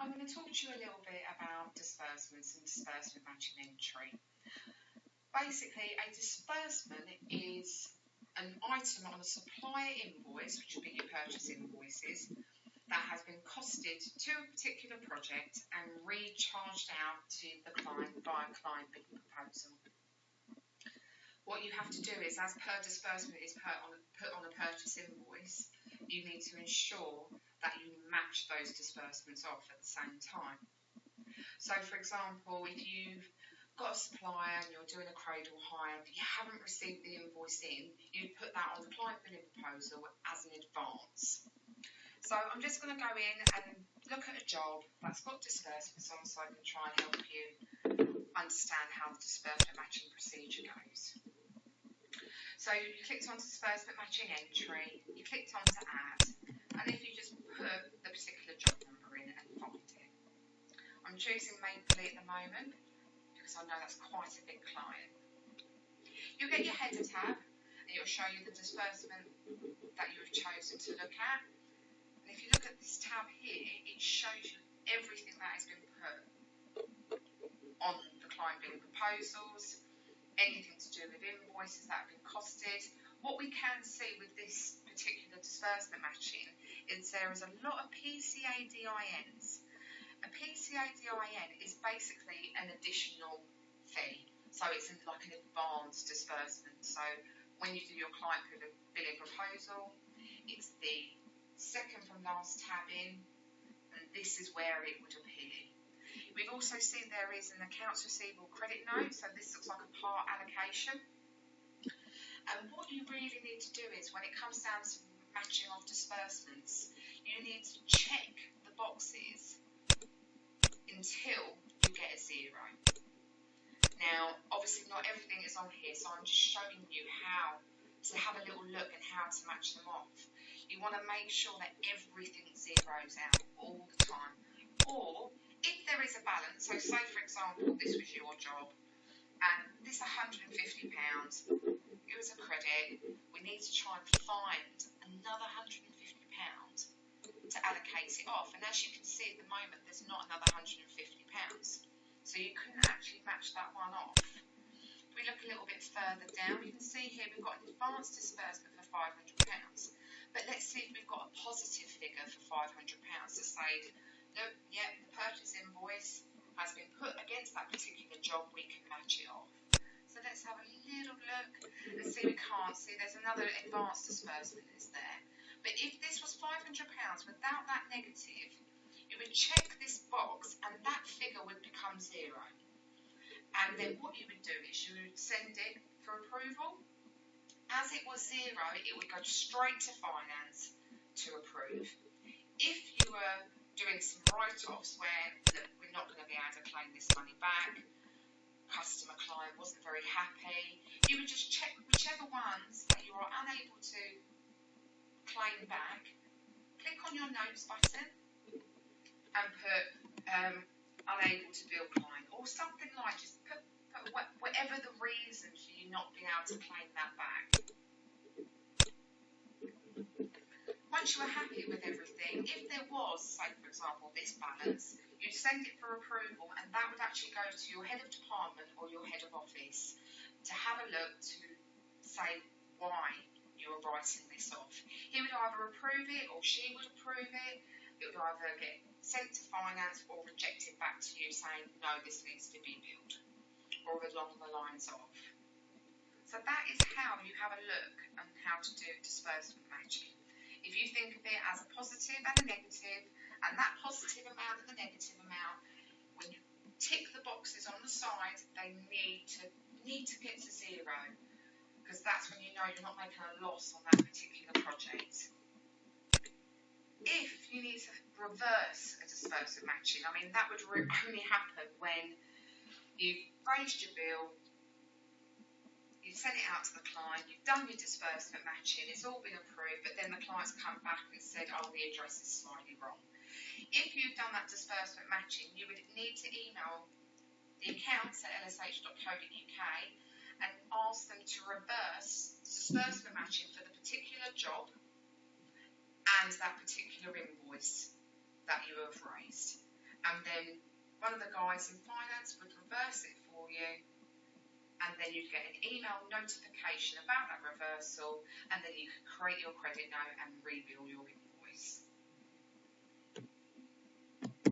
I'm going to talk to you a little bit about disbursements and disbursement matching entry. Basically, a disbursement is an item on a supplier invoice, which will be your purchase invoices, that has been costed to a particular project and recharged out to the client via client billing proposal. What you have to do is, as per disbursement is put on a purchase invoice, you need to ensure that you match those disbursements off at the same time. So, for example, if you've got a supplier and you're doing a cradle hire, but you haven't received the invoice in, you put that on the client billing proposal as an advance. So I'm just going to go in and look at a job that's got disbursements on, so I can try and help you understand how the disbursement matching procedure goes. So you clicked on disbursement matching entry, you clicked on to add, and if you just put the particular job number in and find it. I'm choosing Mapley at the moment because I know that's quite a big client. You'll get your header tab and it will show you the disbursement that you have chosen to look at. And if you look at this tab here, it shows you everything that has been put on the client billing proposals, anything to do with invoices that have been costed. What we can see with this particular disbursement matching is there is a lot of PCA-DINs. A PCA-DIN is basically an additional fee. So it's like an advanced disbursement. So when you do your client billing proposal, it's the second from last tab in, and this is where it would appear. We've also seen there is an accounts receivable credit note, so this looks like a part allocation. And what you really need to do is, when it comes down to matching of disbursements, you need to check the boxes until you get a zero. Now, obviously not everything is on here, so I'm just showing you how to have a little look and how to match them off. You want to make sure that everything zeroes out all the time. Or, if there is a balance, so say for example this was your job, and this £150, it was a credit, we need to try and find another £150 to allocate it off. And as you can see at the moment, there's not another £150. So you couldn't actually match that one off. If we look a little bit further down, you can see here we've got an advanced disbursement for £500. But let's see if we've got a positive figure for £500 to say, look, yeah, the purchase invoice has been put against that particular job, we can match it off. So let's have a little look and see. We can't see, there's another advanced disbursement is there. But if this was £500 without that negative, you would check this box and that figure would become zero. And then what you would do is you would send it for approval. As it was zero, it would go straight to finance to approve. If you were doing some write-offs where, look, we're not going to be able to claim this money back, customer client wasn't very happy, you would just check whichever ones that you are unable to claim back, click on your notes button and put unable to bill client, or something like, just put whatever the reason for you not being able to claim that back. Once you are happy with everything, if there was, say for example, this balance, you'd send it for approval, and that would actually go to your head of department or your head of office to have a look to say why you are writing this off. He would either approve it or she would approve it. It would either get sent to finance or rejected back to you saying, no, this needs to be billed, or along the lines of. So that is how you have a look and how to do disbursement matching. If you think of it as a positive and a negative, and that positive amount and the negative amount, when you tick the boxes on the side, they need to get to zero, because that's when you know you're not making a loss on that particular project. If you need to reverse a disbursement matching, I mean, that would only happen when you've raised your bill, you've sent it out to the client, you've done your disbursement matching, it's all been approved, but then the client's come back and said, oh, the address is slightly wrong. If you've done that disbursement matching, you would need to email the accounts at lsh.co.uk and ask them to reverse disbursement matching for the particular job and that particular invoice that you have raised. and then one of the guys in finance would reverse it for you, and then you'd get an email notification about that reversal, and then you could create your credit note and rebill your invoice.